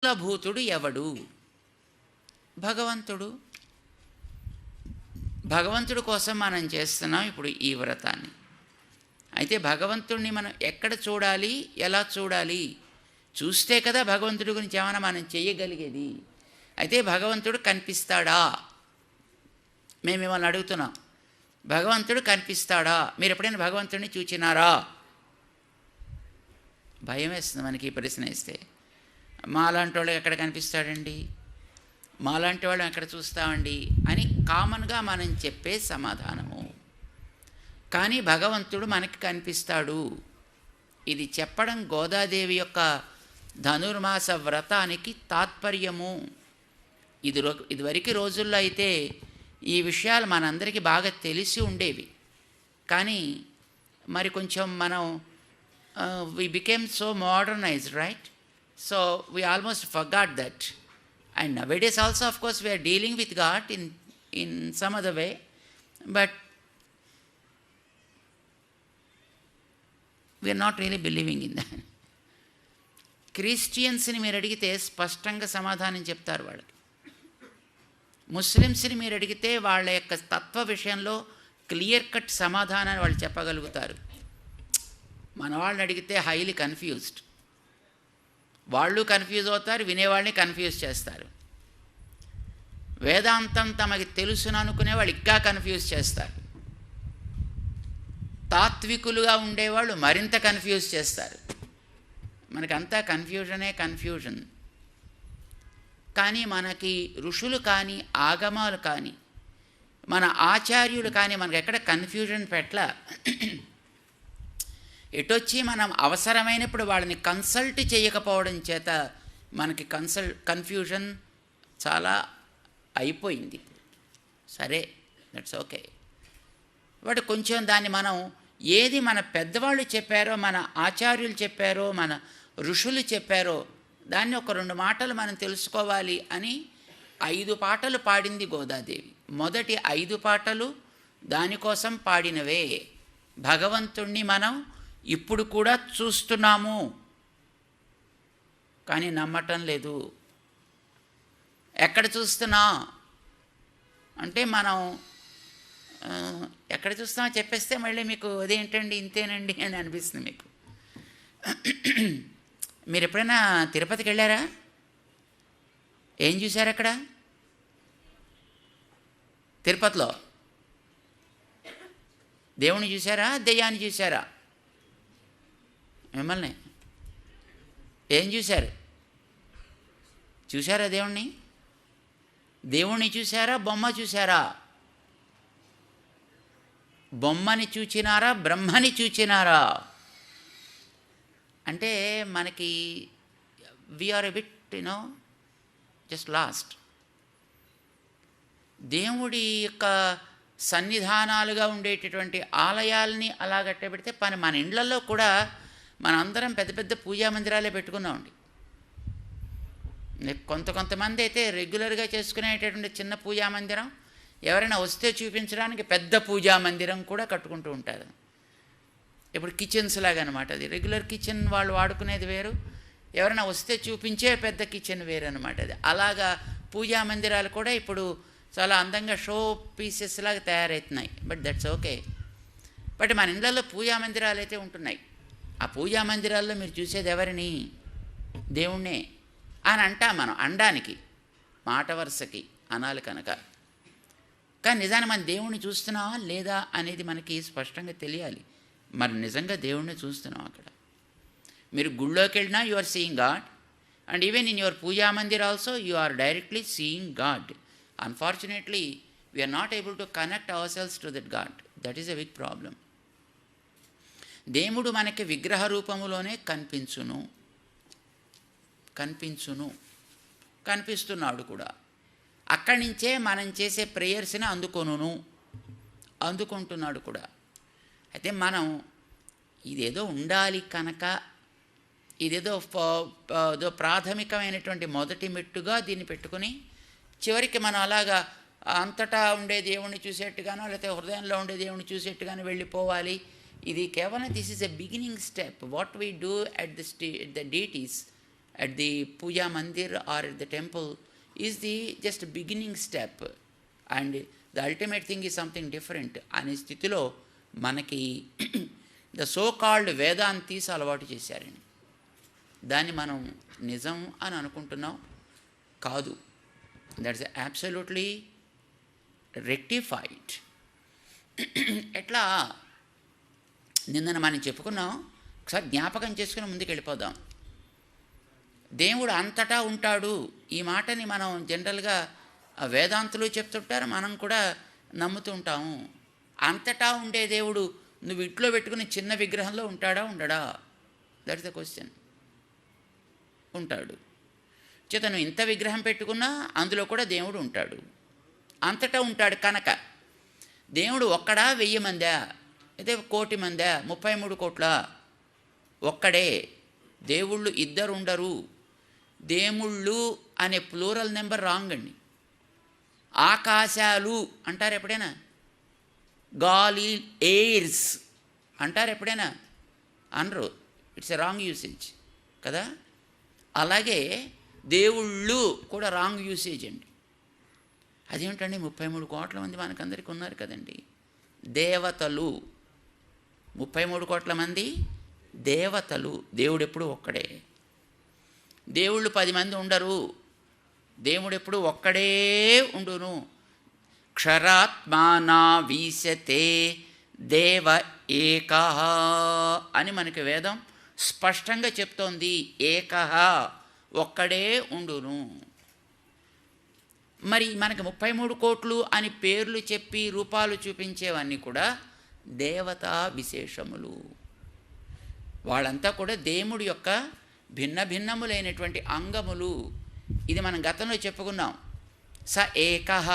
మూలభూతుడు ఎవడు? భగవంతుడు. భగవంతుడి కోసం మనం చేస్తున్నాం ఇప్పుడు ఈ వ్రతాన్ని. అయితే భగవంతుడిని మనం ఎక్కడ చూడాలి, ఎలా చూడాలి? చూస్తే కదా భగవంతుడి గురించి ఏమైనా మనం చేయగలిగేది. అయితే భగవంతుడు కనిపిస్తాడా? మేము మిమ్మల్ని అడుగుతున్నాం, భగవంతుడు కనిపిస్తాడా? మీరు ఎప్పుడైనా భగవంతుడిని చూచినారా? భయం వేస్తుంది మనకి ఈ ప్రశ్న ఇస్తే. మాలాంటి వాళ్ళు ఎక్కడ కనిపిస్తాడండి, మాలాంటి వాళ్ళం ఎక్కడ చూస్తామండి అని కామన్గా మనం చెప్పే సమాధానము. కానీ భగవంతుడు మనకి కనిపిస్తాడు. ఇది చెప్పడం గోదాదేవి యొక్క ధనుర్మాస వ్రతానికి తాత్పర్యము. ఇదివరకు రోజుల్లో అయితే ఈ విషయాలు మనందరికీ బాగా తెలిసి ఉండేవి. కానీ మరి కొంచెం మనం we became so modernized, right? So we almost forgot that. And nowadays also, of course, we are dealing with God in some other way, but we are not really believing in that. క్రిస్టియన్స్ని మీరు అడిగితే స్పష్టంగా సమాధానం చెప్తారు వాళ్ళకి. ముస్లిమ్స్ని మీరు అడిగితే వాళ్ళ యొక్క తత్వ విషయంలో క్లియర్ కట్ సమాధానాన్ని వాళ్ళు చెప్పగలుగుతారు. మన వాళ్ళని అడిగితే హైలీ కన్ఫ్యూజ్డ్. వాళ్ళు కన్ఫ్యూజ్ అవుతారు, వినేవాళ్ళని కన్ఫ్యూజ్ చేస్తారు. వేదాంతం తమకి తెలుసును అనుకునే వాళ్ళు ఇంకా కన్ఫ్యూజ్ చేస్తారు. తాత్వికులుగా ఉండేవాళ్ళు మరింత కన్ఫ్యూజ్ చేస్తారు. మనకంతా కన్ఫ్యూజన్. కానీ మనకి ఋషులు కానీ ఆగమాలు కానీ మన ఆచార్యులు కానీ మనకు ఎక్కడ కన్ఫ్యూజన్ పెట్టల. ఎటొచ్చి మనం అవసరమైనప్పుడు వాళ్ళని కన్సల్ట్ చేయకపోవడం చేత మనకి కన్ఫ్యూజన్ చాలా అయిపోయింది. సరే, దట్స్ ఓకే. బట్ కొంచెం దాన్ని మనం ఏది మన పెద్దవాళ్ళు చెప్పారో, మన ఆచార్యులు చెప్పారో, మన ఋషులు చెప్పారో దాన్ని ఒక 2 మాటలు మనం తెలుసుకోవాలి అని 5 పాటలు పాడింది గోదాదేవి. మొదటి 5 పాటలు దానికోసం పాడినవే. భగవంతుణ్ణి మనం ఇప్పుడు కూడా చూస్తున్నాము, కానీ నమ్మటం లేదు. ఎక్కడ చూస్తున్నా అంటే మనం ఎక్కడ చూస్తామో చెప్పేస్తే మళ్ళీ మీకు అదేంటండి ఇంతేనండి అని అనిపిస్తుంది మీకు. మీరు ఎప్పుడైనా తిరుపతికి వెళ్ళారా? ఏం చూశారు అక్కడ? తిరుపతిలో దేవుణ్ణి చూశారా, దెయ్యాన్ని చూశారా? మిమ్మల్ని ఏం చూశారు? చూశారా దేవుణ్ణి? దేవుణ్ణి చూశారా, బొమ్మ చూశారా? బొమ్మని చూచినారా, బ్రహ్మని చూచినారా? అంటే మనకి we are a bit just lost. దేవుడి యొక్క సన్నిధానాలుగా ఉండేటటువంటి ఆలయాల్ని అలా కట్టబెడితే మన ఇండ్లలో కూడా మనందరం పెద్ద పెద్ద పూజా మందిరాలే పెట్టుకున్నామండి. కొంతమంది అయితే రెగ్యులర్గా చేసుకునేటటువంటి చిన్న పూజా మందిరం, ఎవరైనా వస్తే చూపించడానికి పెద్ద పూజా మందిరం కూడా కట్టుకుంటూ ఉంటారు. ఇప్పుడు కిచెన్స్ లాగా అనమాట. అది రెగ్యులర్ కిచెన్ వాళ్ళు వాడుకునేది వేరు, ఎవరైనా వస్తే చూపించే పెద్ద కిచెన్ వేరు అనమాట. అది అలాగా పూజా మందిరాలు కూడా ఇప్పుడు చాలా అందంగా షో పీసెస్ లాగా తయారవుతున్నాయి. But that's okay. బట్ మన ఇళ్ళల్లో పూజా మందిరాలు అయితే ఉంటున్నాయి. ఆ పూజా మందిరాల్లో మీరు చూసేది ఎవరిని? దేవుణ్ణే అని అంటాం మనం, అనడానికి మాట వరుసకి అనాలి కనుక. కానీ నిజాన్ని మనం దేవుణ్ణి చూస్తున్నావా లేదా అనేది మనకి స్పష్టంగా తెలియాలి. మరి నిజంగా దేవుణ్ణి చూస్తున్నాం అక్కడ. మీరు గుళ్ళోకి వెళ్ళినా you are seeing God, and even in your puja mandir also you are directly seeing God. Unfortunately we are not able to connect ourselves to that God. That is a big problem. దేవుడు మనకి విగ్రహ రూపములోనే కనిపిస్తున్నాడు కూడా. అక్కడి నుంచే మనం చేసే ప్రేయర్స్ని అందుకుంటున్నాడు కూడా. అయితే మనం ఇదేదో ఉండాలి కనుక ఇదేదో ప్రాథమికమైనటువంటి మొదటి మెట్టుగా దీన్ని పెట్టుకుని చివరికి మనం అలాగా అంతటా ఉండే దేవుణ్ణి చూసేట్టుగానో లేకపోతే హృదయంలో ఉండే దేవుణ్ణి చూసేట్టుగానో వెళ్ళిపోవాలి. ఇది కేవలం this is a beginning step. What we do at the deities at the puja mandir or at the temple is the just beginning step, and the ultimate thing is something different అనే స్థితిలో మనకి the so called వేదాంతీస్ అలవాటు చేశారండి. దాన్ని మనం నిజం అని అనుకుంటున్నాం, కాదు. That's absolutely rectified. ఎట్లా నిన్న మనం చెప్పుకున్నాం, ఒకసారి జ్ఞాపకం చేసుకుని ముందుకు వెళ్ళిపోదాం. దేవుడు అంతటా ఉంటాడు, ఈ మాటని మనం జనరల్గా వేదాంతులు చెప్తుంటారు, మనం కూడా నమ్ముతూ ఉంటాము. అంతటా ఉండే దేవుడు నువ్వు ఇంట్లో పెట్టుకుని చిన్న విగ్రహంలో ఉంటాడా ఉండడా? That's the question. ఉంటాడు. చేత నువ్వు ఇంత విగ్రహం పెట్టుకున్నా అందులో కూడా దేవుడు ఉంటాడు, అంతటా ఉంటాడు. కనుక దేవుడు ఒక్కడా 1000 మందా, అయితే 1 కోటి మందా, 33 కోట్ల? ఒక్కడే. దేవుళ్ళు ఇద్దరు ఉండరు. దేవుళ్ళు అనే ప్లూరల్ నెంబర్ రాంగ్ అండి. ఆకాశాలు అంటారు ఎప్పుడైనా? గాలి, ఎయిర్స్ అంటారు ఎప్పుడైనా? అనరు. ఇట్స్ ఎ రాంగ్ యూసేజ్ కదా. అలాగే దేవుళ్ళు కూడా రాంగ్ యూసేజ్ అండి. అదేమిటండి, 33 కోట్ల మంది మనకందరికీ ఉన్నారు కదండి. దేవతలు 33 కోట్ల మంది దేవతలు. దేవుడు ఎప్పుడు ఒక్కడే. దేవుళ్ళు 10 మంది ఉండరు, దేవుడు ఎప్పుడు ఒక్కడే ఉండును. క్షరాత్మానా వీశతే దేవ ఏకః అని మనకి వేదం స్పష్టంగా చెప్తోంది. ఏకః, ఒక్కడే ఉండును. మరి మనకి 33 కోట్లు అని పేర్లు చెప్పి రూపాలు చూపించేవన్నీ కూడా దేవతా విశేషములు. వాళ్ళంతా కూడా దేవుడి యొక్క భిన్న భిన్నములైనటువంటి అంగములు. ఇది మనం గతంలో చెప్పుకున్నాం. స ఏకః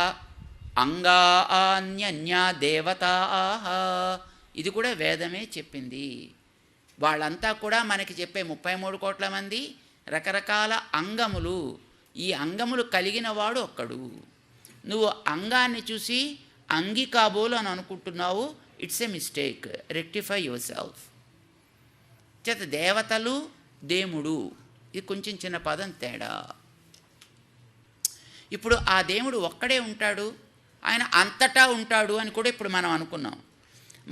అంగాన్యన్యా దేవతాః, ఇది కూడా వేదమే చెప్పింది. వాళ్ళంతా కూడా మనకి చెప్పే 33 కోట్ల మంది రకరకాల అంగములు. ఈ అంగములు కలిగిన వాడు ఒక్కడు. నువ్వు అంగాన్ని చూసి అంగి కాబోలు అని అనుకుంటున్నావు. It's a mistake. Rectify your self. చేత దేవతలు, దేవుడు, ఇది కొంచెం చిన్న పదం తేడా. ఇప్పుడు ఆ దేవుడు ఒక్కడే ఉంటాడు, ఆయన అంతటా ఉంటాడు అని కూడా ఇప్పుడు మనం అనుకున్నాం.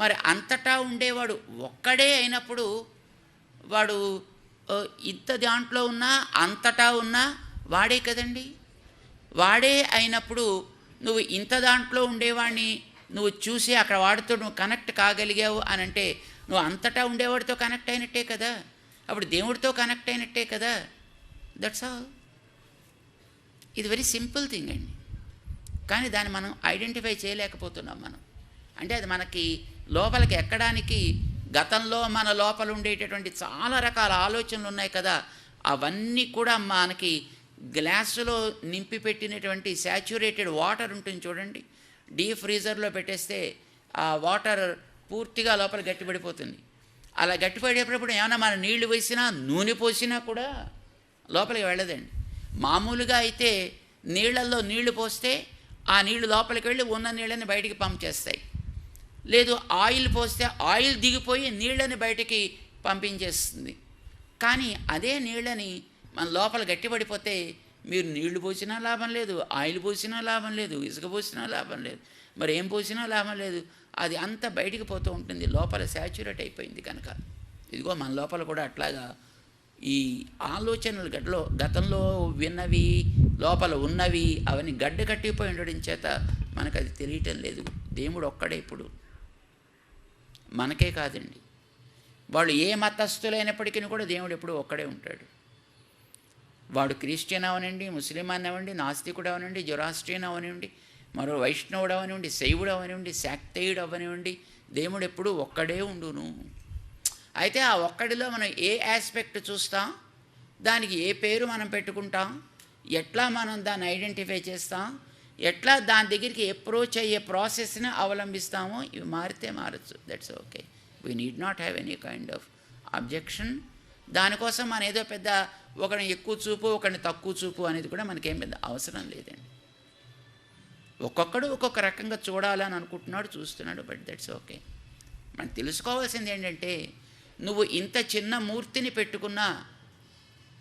మరి అంతటా ఉండేవాడు ఒక్కడే అయినప్పుడు వాడు ఇంత దాంట్లో ఉన్నా అంతటా ఉన్నా వాడే కదండి. వాడే అయినప్పుడు నువ్వు ఇంత దాంట్లో ఉండేవాడిని నువ్వు చూసి అక్కడ వాడితో నువ్వు కనెక్ట్ కాగలిగావు అని అంటే నువ్వు అంతటా ఉండేవాడితో కనెక్ట్ అయినట్టే కదా. అప్పుడు దేవుడితో కనెక్ట్ అయినట్టే కదా. That's all. ఇది వెరీ సింపుల్ థింగ్ అండి. కానీ దాన్ని మనం ఐడెంటిఫై చేయలేకపోతున్నాం మనం. అంటే అది మనకి లోపలికి ఎక్కడానికి గతంలో మన లోపల ఉండేటటువంటి చాలా రకాల ఆలోచనలు ఉన్నాయి కదా. అవన్నీ కూడా మనకి గ్లాసులో నింపి పెట్టినటువంటి శాచ్యురేటెడ్ వాటర్ ఉంటుంది చూడండి. డీప్ ఫ్రీజర్లో పెట్టేస్తే ఆ వాటర్ పూర్తిగా లోపల గట్టిపడిపోతుంది. అలా గట్టిపడేటప్పుడు ఏమైనా మన నీళ్లు వేసినా నూనె పోసినా కూడా లోపలికి వెళ్ళదండి. మామూలుగా అయితే నీళ్ళల్లో నీళ్లు పోస్తే ఆ నీళ్లు లోపలికి వెళ్ళి ఉన్న నీళ్ళని బయటికి పంప్ చేస్తాయి. లేదు ఆయిల్ పోస్తే ఆయిల్ దిగిపోయి నీళ్ళని బయటికి పంపించేస్తుంది. కానీ అదే నీళ్ళని మన లోపల గట్టిపడిపోతే మీరు నీళ్లు పోసినా లాభం లేదు, ఆయిల్ పోసినా లాభం లేదు, ఇసుక పోసినా లాభం లేదు, మరి ఏం పోసినా లాభం లేదు. అది అంతా బయటికి పోతూ ఉంటుంది, లోపల శాచ్యురేట్ అయిపోయింది కనుక. ఇదిగో మన లోపల కూడా అట్లాగా ఈ ఆలోచనలు గతంలో విన్నవి లోపల ఉన్నవి అవన్నీ గడ్డ కట్టిపోయి ఉండడం చేత మనకు అది తెలియటం లేదు. దేవుడు ఒక్కడే. ఇప్పుడు మనకే కాదండి, వాళ్ళు ఏ మతస్థులైనప్పటికీ కూడా దేవుడు ఎప్పుడు ఒక్కడే ఉంటాడు. వాడు క్రిస్టియన్ అవనండి, ముస్లిం అవనండి, నాస్తికుడు అవనండి, జొరాస్ట్రియన్ అవనివ్వండి, మరో వైష్ణవుడు అవనివ్వండి, శైవుడు అవనివ్వండి, శాక్తేయుడు అవనివ్వండి, దేవుడు ఎప్పుడు ఒక్కడే ఉండును. అయితే ఆ ఒక్కడిలో మనం ఏ ఆస్పెక్ట్ చూస్తాం, దానికి ఏ పేరు మనం పెట్టుకుంటాం, ఎట్లా మనం దాన్ని ఐడెంటిఫై చేస్తాం, ఎట్లా దాని దగ్గరికి అప్రోచ్ అయ్యే ప్రాసెస్ని అవలంబిస్తామో ఇవి మారితే మారచ్చు. That's okay. We need not have any kind of objection. దానికోసం మన ఏదో పెద్ద ఒకరిని ఎక్కువ చూపు ఒకరిని తక్కువ చూపు అనేది కూడా మనకేం పెద్ద అవసరం లేదండి. ఒక్కొక్కడు ఒక్కొక్క రకంగా చూడాలని అనుకుంటున్నాడు, చూస్తున్నాడు. But that's okay. మనం తెలుసుకోవాల్సింది ఏంటంటే నువ్వు ఇంత చిన్న మూర్తిని పెట్టుకున్నా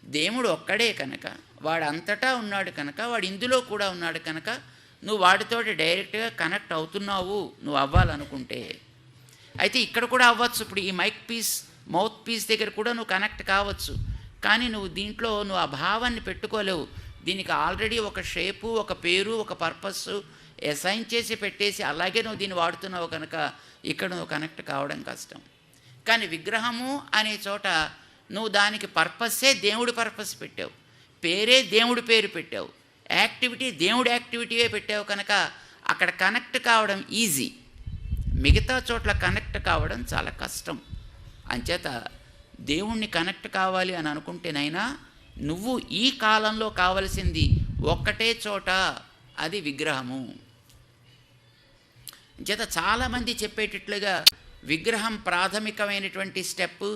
దేవుడు ఒక్కడే కనుక, వాడు అంతటా ఉన్నాడు కనుక, వాడు ఇందులో కూడా ఉన్నాడు కనుక నువ్వు వాడితోటి డైరెక్ట్గా కనెక్ట్ అవుతున్నావు నువ్వు అవ్వాలనుకుంటే. అయితే ఇక్కడ కూడా అవ్వచ్చు. ఇప్పుడు ఈ మౌత్ పీస్ దగ్గర కూడా నువ్వు కనెక్ట్ కావచ్చు. కానీ నువ్వు దీంట్లో నువ్వు ఆ భావాన్ని పెట్టుకోలేవు. దీనికి ఆల్రెడీ ఒక షేపు, ఒక పేరు, ఒక పర్పస్ అసైన్ చేసి పెట్టేసి అలాగే నువ్వు దీన్ని వాడుతున్నావు కనుక ఇక్కడ నువ్వు కనెక్ట్ కావడం కష్టం. కానీ విగ్రహము అనే చోట నువ్వు దానికి పర్పస్సే దేవుడి పర్పస్ పెట్టావు, పేరే దేవుడి పేరు పెట్టావు, యాక్టివిటీ దేవుడి యాక్టివిటీయే పెట్టావు కనుక అక్కడ కనెక్ట్ కావడం ఈజీ. మిగతా చోట్ల కనెక్ట్ కావడం చాలా కష్టం. అంచేత దేవుణ్ణి కనెక్ట్ కావాలి అని అనుకుంటేనైనా నువ్వు ఈ కాలంలో కావలసింది ఒక్కటే చోట, అది విగ్రహము. అంచేత చాలామంది చెప్పేటట్లుగా విగ్రహం ప్రాథమికమైనటువంటి స్టెప్.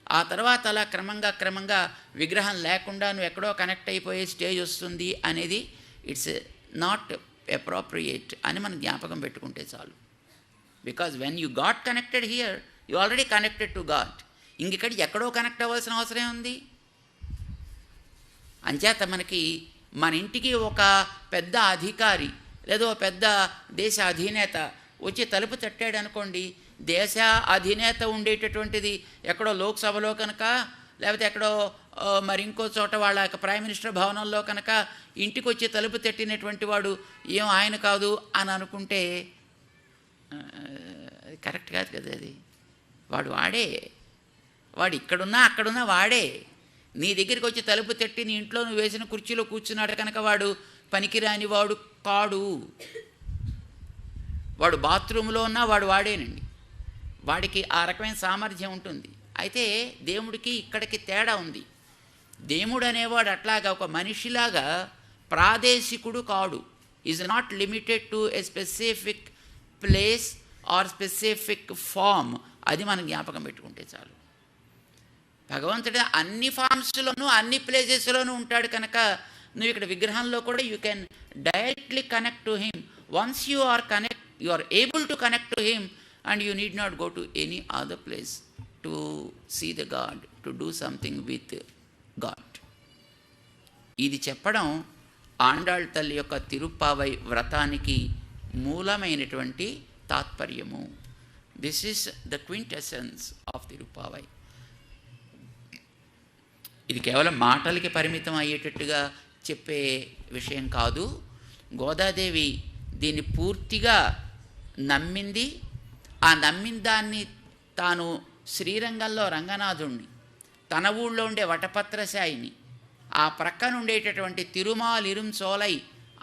ఆ తర్వాత అలా క్రమంగా విగ్రహం లేకుండా నువ్వు ఎక్కడో కనెక్ట్ అయిపోయే స్టేజ్ వస్తుంది అనేది ఇట్స్ నాట్ అప్రోప్రియేట్ అని మనం జ్ఞాపకం పెట్టుకుంటే చాలు. Because when you got connected here you already connected to God. ఇంకెక్కడ ఎక్కడో కనెక్ట్ అవ్వాల్సిన అవసరం ఉంది. అంచేత మనకి మన ఇంటికి ఒక పెద్ద అధికారి లేదా పెద్ద దేశ అధినేత వచ్చి తలుపు తట్టాడు అనుకోండి, దేశ అధినేత ఉండేటటువంటిది ఎక్కడో లోక్సభలో కనుక లేకపోతే ఎక్కడో మరి ఇంకో చోట వాళ్ళ యొక్క ప్రైమ్ మినిస్టర్ భవనంలో కనుక ఇంటికి వచ్చి తలుపు తట్టినటువంటి వాడు ఏం ఆయన కాదు అని అనుకుంటే కరెక్ట్ కాదు కదా. అది వాడు ఇక్కడున్నా అక్కడున్నా వాడే. నీ దగ్గరికి వచ్చి తలుపు తట్టి నీ ఇంట్లో నువ్వు వేసిన కుర్చీలో కూర్చున్నాడు కనుక వాడు పనికిరాని వాడు కాడు. వాడు బాత్రూంలో ఉన్నా వాడేనండి. వాడికి ఆ రకమైన సామర్థ్యం ఉంటుంది. అయితే దేవుడికి ఇక్కడికి తేడా ఉంది. దేవుడు అనేవాడు అట్లాగా ఒక మనిషిలాగా ప్రాదేశికుడు కాడు. Is not limited to a specific place or specific form. అది మనం జ్ఞాపకం పెట్టుకుంటే చాలు. భగవంతుడు అన్ని ఫామ్స్లోనూ అన్ని ప్లేసెస్లోనూ ఉంటాడు కనుక నువ్వు ఇక్కడ విగ్రహంలో కూడా you can directly connect to him. Once you are able to connect to him and you need not go to any other place to see the God, to do something with God. ఇది చెప్పడం ఆండాళ్ తల్లి యొక్క తిరుప్పావై వ్రతానికి మూలమైనటువంటి తాత్పర్యము. This is the quintessence of Tiruppavai. ఇది కేవలం మాటలకి పరిమితం అయ్యేటట్టుగా చెప్పే విషయం కాదు. గోదాదేవి దీన్ని పూర్తిగా నమ్మింది. ఆ నమ్మిన దాన్ని తాను శ్రీరంగంలో రంగనాథుణ్ణి, తన ఊళ్ళో ఉండే వటపత్రశాయిని, ఆ ప్రక్కన ఉండేటటువంటి తిరుమాలిరుం చోలై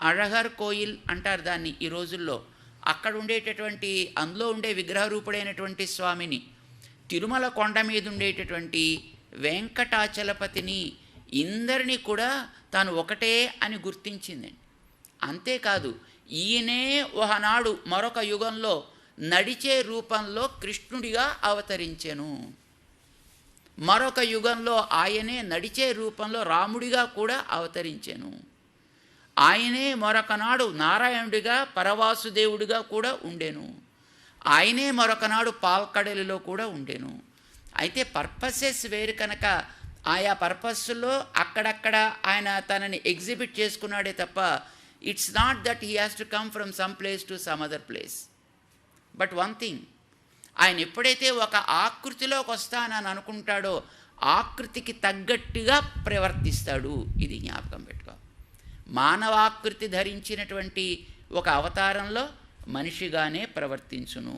అழగర్ కోయిల్ అంటారు దాన్ని ఈ రోజుల్లో, అక్కడ ఉండేటటువంటి అందులో ఉండే విగ్రహరూపుడైనటువంటి స్వామిని, తిరుమల కొండ మీద ఉండేటటువంటి వెంకటాచలపతిని, ఇందరినీ కూడా తాను ఒకటే అని గుర్తించిందండి. అంతేకాదు ఈయనే ఒకనాడు మరొక యుగంలో నడిచే రూపంలో కృష్ణుడిగా అవతరించెను, మరొక యుగంలో ఆయనే నడిచే రూపంలో రాముడిగా కూడా అవతరించెను, ఆయనే మరొకనాడు నారాయణుడిగా పరవాసుదేవుడిగా కూడా ఉండెను, ఆయనే మరొకనాడు పాల్కడలిలో కూడా ఉండెను. అయితే పర్పసెస్ వేరు కనుక ఆయా పర్పస్లో అక్కడక్కడ ఆయన తనని ఎగ్జిబిట్ చేసుకున్నాడే తప్ప it's not that he has to come from some place to some other place. But one thing, ఆయన ఎప్పుడైతే ఒక ఆకృతిలోకి వస్తానని అనుకుంటాడో ఆకృతికి తగ్గట్టుగా ప్రవర్తిస్తాడు. ఇది జ్ఞాపకం పెట్టుకో. మానవాకృతి ధరించినటువంటి ఒక అవతారంలో మనిషిగానే ప్రవర్తించును.